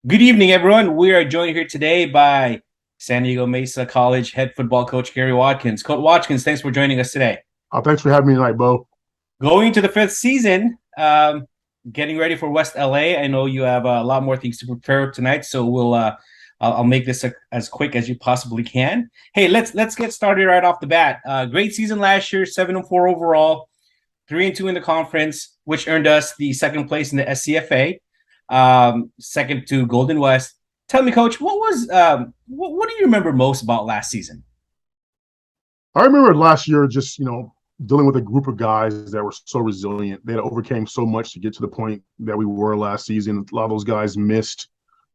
Good evening, everyone. We are joined here today by San Diego Mesa College head football coach Gary Watkins. Coach Watkins, thanks for joining us today. Thanks for having me tonight, Bo. Going to the fifth season, getting ready for West LA. I know you have a lot more things to prepare tonight, so I'll make this as quick as you possibly can. Hey, let's get started right off the bat. Great season last year, 7-4 overall, 3-2 in the conference, which earned us the second place in the SCFA, second to Golden West. Tell me, Coach, what do you remember most about last season? I remember last year just, dealing with a group of guys that were so resilient. They had overcame so much to get to the point that we were last season. A lot of those guys missed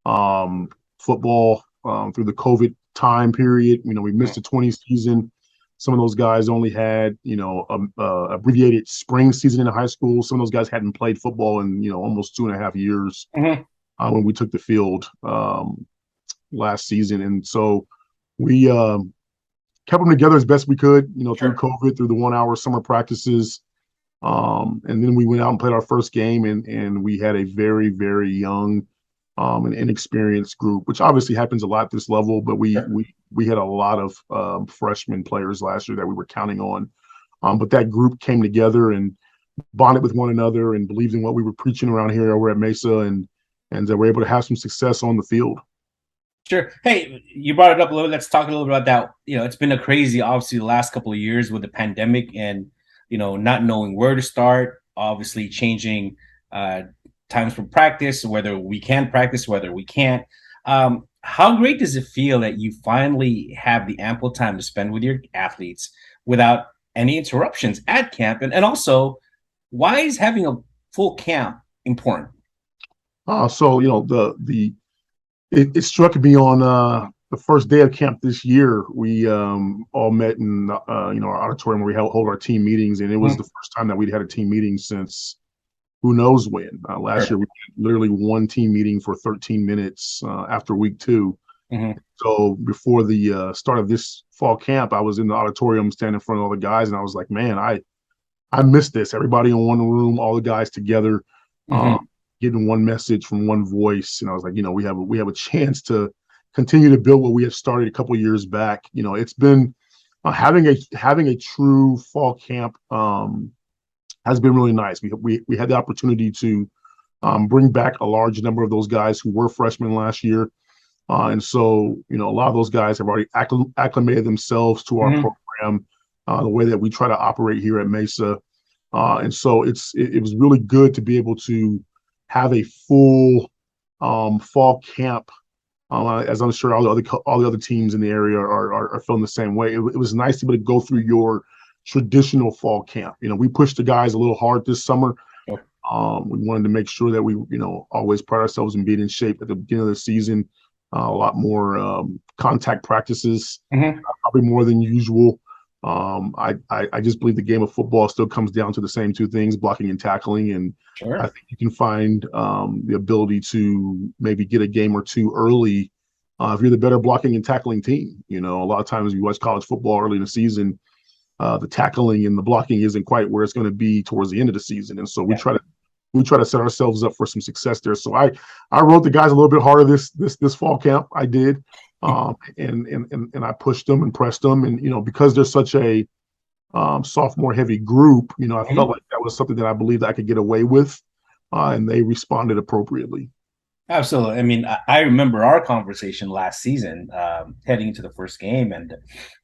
football through the COVID time period. We missed the 20 season. Some of those guys only had, abbreviated spring season in high school. Some of those guys hadn't played football in, almost 2.5 years Mm-hmm. when we took the field last season. And so we kept them together as best we could, through Sure. COVID, through the 1 hour summer practices. And then we went out and played our first game, and we had a very, very young and inexperienced group, which obviously happens a lot at this level. But we Sure. we we had a lot of freshman players last year that we were counting on. But that group came together and bonded with one another and believed in what we were preaching around here over at Mesa, and we're able to have some success on the field. Sure. Hey, you brought it up a little. Let's talk a little bit about that. It's been a crazy, obviously, the last couple of years with the pandemic and not knowing where to start. Obviously, changing uh, times for practice, whether we can practice, whether we can't. How great does it feel that you finally have the ample time to spend with your athletes without any interruptions at camp? And also, why is having a full camp important? So it struck me on the first day of camp this year. We all met in our auditorium where we hold our team meetings, and it was Mhm. the first time that we'd had a team meeting since who knows when. Last year Sure. we had literally one team meeting for 13 minutes after week two. Mhm. So before the start of this fall camp, I was in the auditorium standing in front of all the guys, and I was like, man, I missed this. Everybody in one room, all the guys together, um, Mhm. getting one message from one voice. And I was like, we have a chance to continue to build what we have started a couple of years back. It's been having a true fall camp has been really nice. We had the opportunity to bring back a large number of those guys who were freshmen last year. And so, a lot of those guys have already acclimated themselves to our Mhm. program, the way that we try to operate here at Mesa. And so it was really good to be able to have a full fall camp. As I'm sure all the other teams in the area are feeling the same way. It was nice to be able to go through your traditional fall camp. We pushed the guys a little hard this summer. We wanted to make sure that we, always pride ourselves in being in shape at the beginning of the season. A lot more contact practices, Mhm. probably more than usual. I just believe the game of football still comes down to the same two things: blocking and tackling. And I Sure. think you can find the ability to maybe get a game or two early if you're the better blocking and tackling team. A lot of times you watch college football early in the season, the tackling and the blocking isn't quite where it's going to be towards the end of the season. And so we Yeah. try to set ourselves up for some success there. So I wrote the guys a little bit harder this fall camp. I did, and I pushed them and pressed them, and because they're such a sophomore heavy group, I felt Mhm. like that was something that I believed I could get away with, and they responded appropriately. Absolutely. I mean, I remember our conversation last season, heading into the first game, and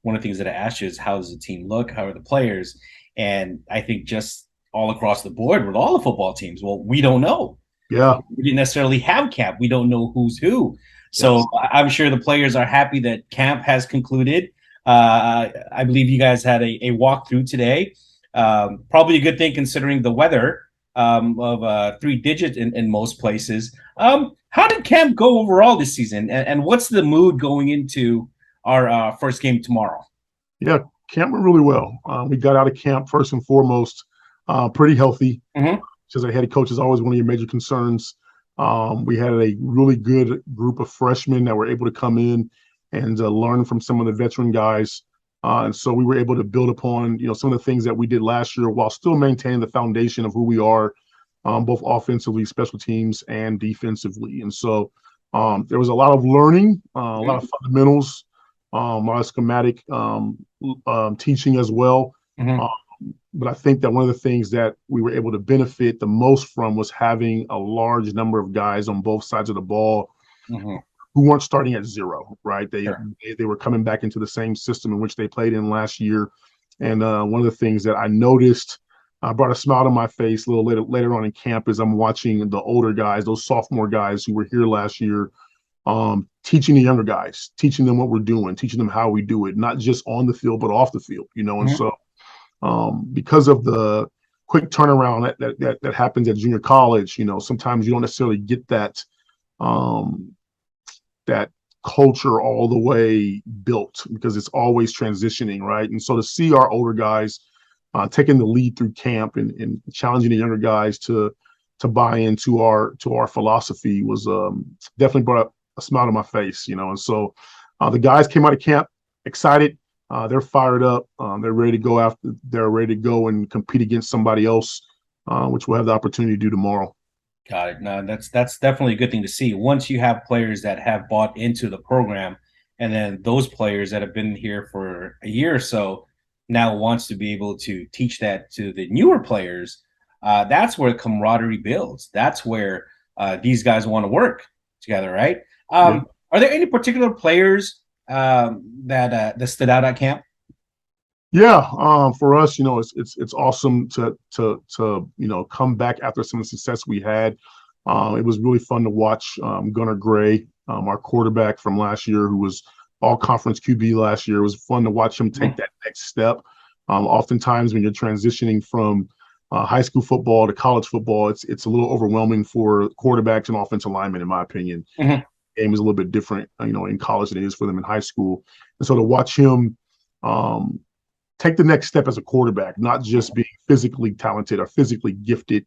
one of the things that I asked you is, how does the team look? How are the players? And I think just all across the board with all the football teams, well, we don't know. Yeah. We didn't necessarily have camp. We don't know who's who. So Yes. I'm sure the players are happy that camp has concluded. I believe you guys had a walkthrough today. Probably a good thing considering the weather, of 3 digits in most places. How did camp go overall this season? And what's the mood going into our first game tomorrow? Yeah. Camp went really well. We got out of camp first and foremost pretty healthy. Mm-hmm. As a head coach is always one of your major concerns. We had a really good group of freshmen that were able to come in and learn from some of the veteran guys. And so we were able to build upon, some of the things that we did last year while still maintaining the foundation of who we are, both offensively, special teams, and defensively. And so There was a lot of learning, a lot Mm-hmm. of fundamentals, a lot of schematic teaching as well. Mm-hmm. Um, but I think that one of the things that we were able to benefit the most from was having a large number of guys on both sides of the ball Mm-hmm. who weren't starting at zero, right? Sure. They were coming back into the same system in which they played in last year. And one of the things that I noticed brought a smile to my face a little later on in camp is I'm watching the older guys, those sophomore guys who were here last year, teaching the younger guys, teaching them what we're doing, teaching them how we do it, not just on the field but off the field, you know. And Mm-hmm. so because of the quick turnaround that happens at junior college, you know, sometimes you don't necessarily get um, that culture all the way built because it's always transitioning, right? And so to see our older guys taking the lead through camp and challenging the younger guys to buy into our philosophy was definitely brought up a smile to my face, you know. And so the guys came out of camp excited. They're fired up. They're ready to go after. They're ready to go and compete against somebody else, which we'll have the opportunity to do tomorrow. Got it. No, that's definitely a good thing to see. Once you have players that have bought into the program, and then those players that have been here for a year or so now wants to be able to teach that to the newer players, that's where camaraderie builds. That's where these guys want to work together, right? Yeah. Are there any particular players that stood out at camp? Yeah, for us, you know, it's awesome to come back after some of the success we had. It was really fun to watch Gunnar Gray, our quarterback from last year, who was all conference QB last year. It was fun to watch him take that next step. Oftentimes, when you're transitioning from high school football to college football, it's a little overwhelming for quarterbacks and offensive linemen, in my opinion. Mm-hmm. Game is a little bit different, you know, in college than it is for them in high school, and so to watch him. Um, Take the next step as a quarterback, not just being physically talented or physically gifted,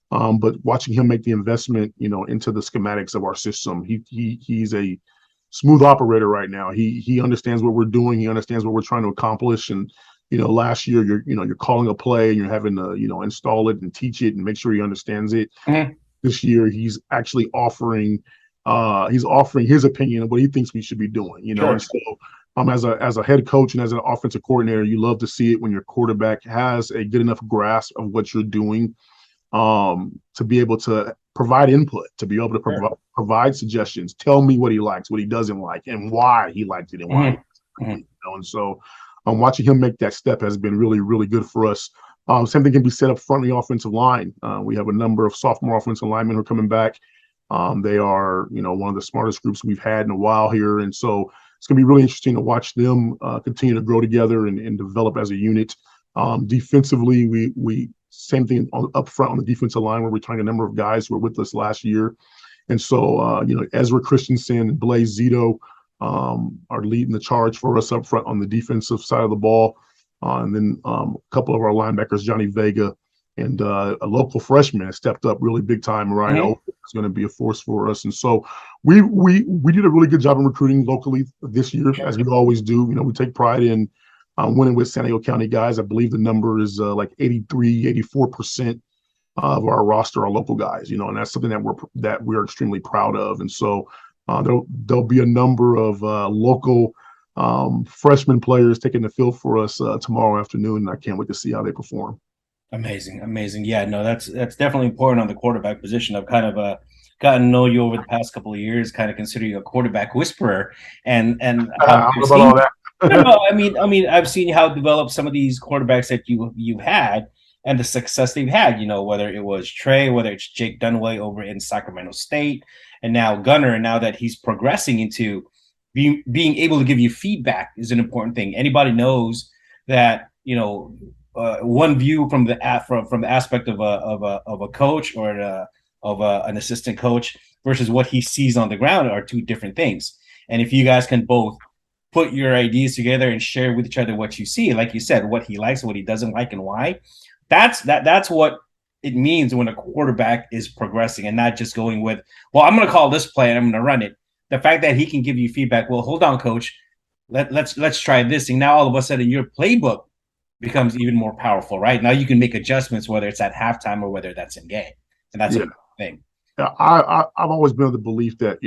but watching him make the investment, you know, into the schematics of our system. He's a smooth operator right now. He understands what we're doing. He understands what we're trying to accomplish. And you know, last year you're calling a play and you're having to install it and teach it and make sure he understands it. Mm-hmm. This year he's actually offering his opinion of what he thinks we should be doing. You know, and Sure. so as a head coach and as an offensive coordinator, you love to see it when your quarterback has a good enough grasp of what you're doing to be able to provide input, to be able to Sure. provide suggestions, tell me what he likes, what he doesn't like, and why he liked it and why he Mm-hmm. doesn't like it. You know? And so watching him make that step has been really, really good for us. Same thing can be said up front in the offensive line. We have a number of sophomore offensive linemen who are coming back. They are, you know, one of the smartest groups we've had in a while here, and so it's going to be really interesting to watch them continue to grow together and develop as a unit. Defensively, we same thing up front on the defensive line. We're returning a number of guys who were with us last year, and so Ezra Christensen and Blaze Zito are leading the charge for us up front on the defensive side of the ball. And then a couple of our linebackers, Johnny Vega and a local freshman has stepped up really big time. Ryan Mm-hmm. O is going to be a force for us. And so we did a really good job in recruiting locally this year, as we always do. You know, we take pride in winning with San Diego County guys. I believe the number is like 84% of our roster are local guys, you know, and that's something that we're extremely proud of. And so there'll be a number of local freshman players taking the field for us tomorrow afternoon, and I can't wait to see how they perform. Amazing, amazing. Yeah, no, that's definitely important on the quarterback position. I've kind of gotten to know you over the past couple of years, kind of consider you a quarterback whisperer, and how I don't I've know about seen. all that. No, no, I mean, I've seen how develop some of these quarterbacks that you had and the success they've had. You know, whether it was Trey, whether it's Jake Dunaway over in Sacramento State, and now Gunner, and now that he's progressing into being able to give you feedback is an important thing. Anybody knows that one view from from the aspect of a coach or an assistant coach versus what he sees on the ground are two different things. And if you guys can both put your ideas together and share with each other what you see, like you said, what he likes, what he doesn't like, and why, that's what it means when a quarterback is progressing and not just going with, well, I'm going to call this play and I'm going to run it. The fact that he can give you feedback, well, hold on, coach, let's try this thing. Now all of a sudden your playbook becomes even more powerful, right? Now you can make adjustments, whether it's at halftime or whether that's in game. And that's a Yeah. thing. I've always been of the belief that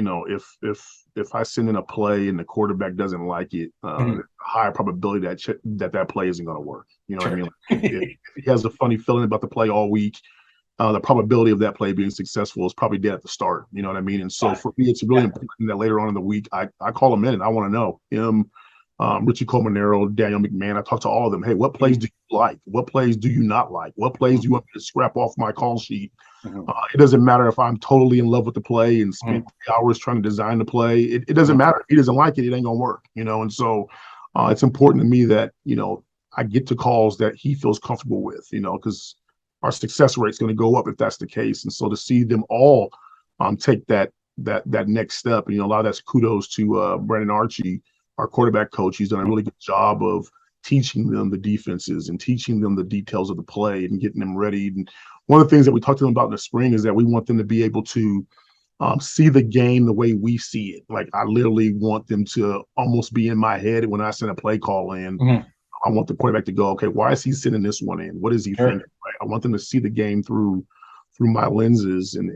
if I send in a play and the quarterback doesn't like it, Mhm. there's a higher probability that play isn't going to work. You know what I Sure. mean? Like if he has a funny feeling about the play all week, the probability of that play being successful is probably dead at the start. You know what I mean? And so Got it. for me, it's really Yeah. important that later on in the week, I call them in and I want to know him, Richie Colmanero, Daniel McMahon. I talk to all of them. Hey, what plays Mhm. do you like? What plays do you not like? What plays do you want me to scrap off my call sheet? Mhm. It doesn't matter if I'm totally in love with the play and Mhm. spent 3 hours trying to design the play. It doesn't Mhm. matter. If he doesn't like it, it ain't gonna work, And so it's important to me that, I get to calls that he feels comfortable with, because our success rate is going to go up if that's the case. And so to see them all take that next step, and a lot of that's kudos to Brandon Archie, our quarterback coach. He's done a really good job of teaching them the defenses and teaching them the details of the play and getting them ready. And one of the things that we talked to them about in the spring is that we want them to be able to see the game the way we see it. Like I literally want them to almost be in my head when I send a play call in. Mhm. I want the quarterback to go, okay, why is he sending this one in? What is he thinking? Sure. Right? I want them to see the game through my lenses, and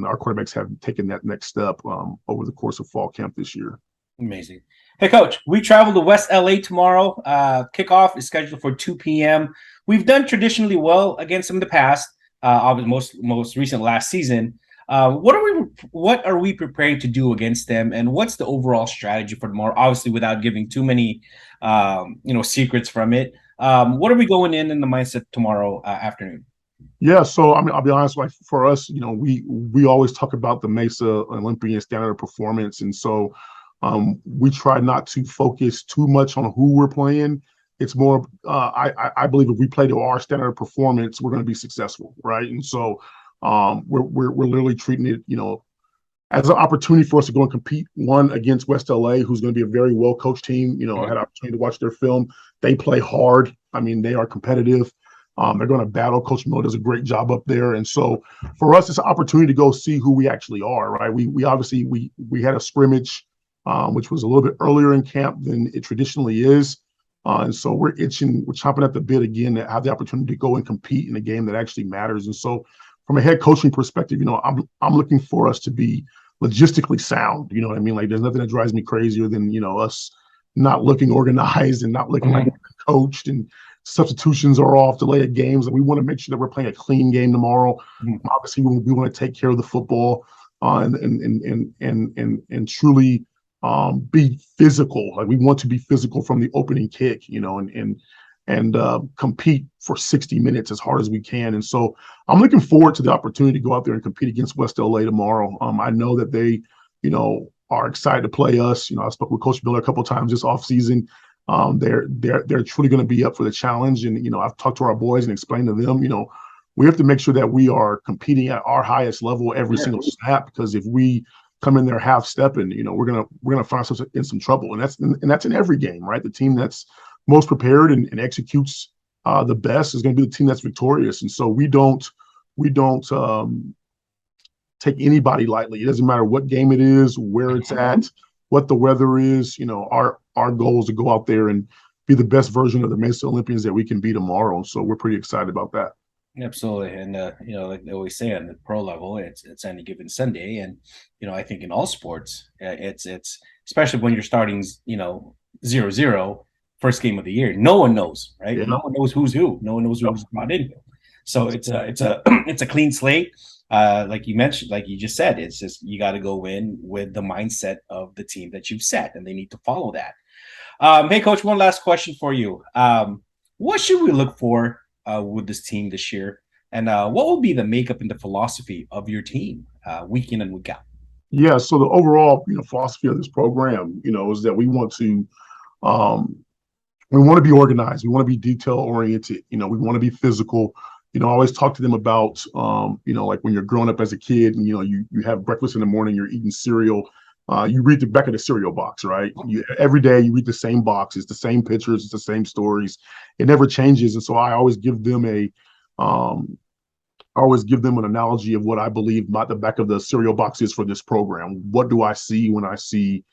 our quarterbacks have taken that next step over the course of fall camp this year. Amazing. Hey, Coach, we travel to West LA tomorrow. Kickoff is scheduled for 2 p.m. We've done traditionally well against them in the past, most recent last season. What are we preparing to do against them, and what's the overall strategy for tomorrow? Obviously, without giving too many secrets from it. What are we going in the mindset tomorrow afternoon? Yeah, so I mean, I'll be honest. Like for us, we always talk about the Mesa Olympian standard of performance, and so we try not to focus too much on who we're playing. It's more, I believe if we play to our standard of performance, we're going to be successful, right? And so we're literally treating it, as an opportunity for us to go and compete one against West LA, who's going to be a very well coached team. I had an opportunity to watch their film. They play hard. I mean, they are competitive. They're going to battle. Coach Miller does a great job up there, and so for us, it's an opportunity to go see who we actually are. Right? We obviously we had a scrimmage, which was a little bit earlier in camp than it traditionally is, and so we're chomping at the bit again to have the opportunity to go and compete in a game that actually matters. And so, from a head coaching perspective, I'm looking for us to be logistically sound. You know what I mean? Like there's nothing that drives me crazier than, us not looking organized and not looking like Mhm. we're coached, and substitutions are off, delay of games. And we want to make sure that we're playing a clean game tomorrow. Mhm. Obviously, we want to take care of the football and truly be physical. Like we want to be physical from the opening kick, and compete for 60 minutes as hard as we can. And so I'm looking forward to the opportunity to go out there and compete against West LA tomorrow. I know that they, are excited to play us. I spoke with Coach Miller a couple of times this offseason. They're truly going to be up for the challenge. And, I've talked to our boys and explained to them, we have to make sure that we are competing at our highest level every Sure. single snap, because if we come in there half stepping, we're gonna find ourselves in some trouble. And that's in every game, right? The team that's most prepared and executes the best is going to be the team that's victorious. And so we don't take anybody lightly. It doesn't matter what game it is, where it's at, what the weather is. Our goal is to go out there and be the best version of the Mesa Olympians that we can be tomorrow. So we're pretty excited about that. Absolutely, and like they always say on the pro level, it's any given Sunday, and I think in all sports, it's especially when you're starting, 0-0, first game of the year. No one knows, right? No Yeah. one knows who's who. No one knows Yep. who's brought in. So it's a it's a clean slate. Like you mentioned, like you just said, it's just you got to go in with the mindset of the team that you've set, and they need to follow that. Hey, coach, one last question for you. What should we look for with this team this year? And what will be the makeup and the philosophy of your team week in and week out? Yeah. So the overall, philosophy of this program, is that um, we want to be organized. We want to be detail oriented. We want to be physical. I always talk to them about, like when you're growing up as a kid and, you have breakfast in the morning, you're eating cereal. You read the back of the cereal box, right? Every day you read the same box. It's the same pictures. It's the same stories. It never changes. And so um, I always give them an analogy of what I believe the back of the cereal box is for this program. What do I see when I see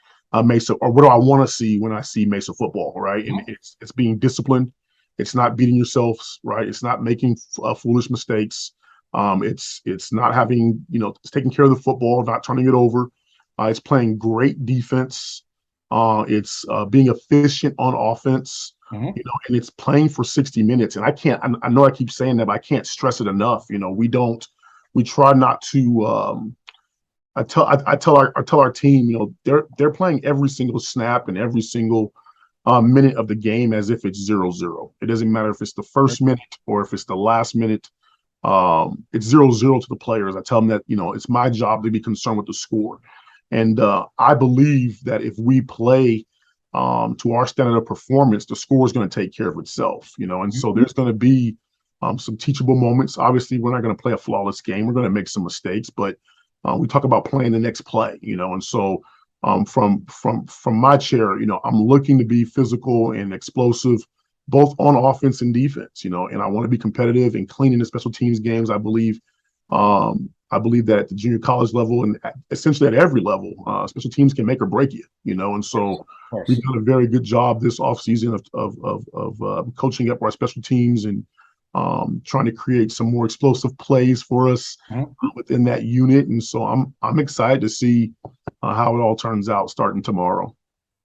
Mesa, or what do I want to see when I see Mesa football, right? And it's being disciplined. It's not beating yourselves, right? It's not making foolish mistakes. It's not having, it's taking care of the football, not turning it over. It's playing great defense. It's being efficient on offense, Mm-hmm. and it's playing for 60 minutes. And I know I keep saying that, but I can't stress it enough. We try not to. I tell our team, they're playing every single snap and every single minute of the game as if it's 0-0. It doesn't matter if it's the first minute or if it's the last minute. It's 0-0 to the players. I tell them that, it's my job to be concerned with the score. And I believe that if we play to our standard of performance, the score is going to take care of itself, and so there's going to be some teachable moments. Obviously, we're not going to play a flawless game. We're going to make some mistakes, but we talk about playing the next play, and so from my chair, I'm looking to be physical and explosive, both on offense and defense, and I want to be competitive and clean in the special teams games. I believe that at the junior college level and essentially at every level, special teams can make or break you, and so Of we've course. done a very good job this offseason of coaching up our special teams and trying to create some more explosive plays for us Mhm. within that unit. And so I'm excited to see how it all turns out starting tomorrow.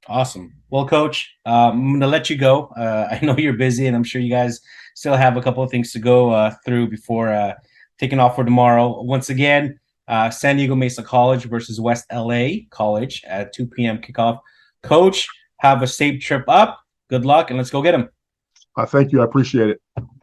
Awesome. Well, Coach, I'm going to let you go. I know you're busy, and I'm sure you guys still have a couple of things to go through before taking off for tomorrow. Once again, San Diego Mesa College versus West LA College at 2 p.m. kickoff. Coach, have a safe trip up. Good luck, and let's go get them. Thank you. I appreciate it.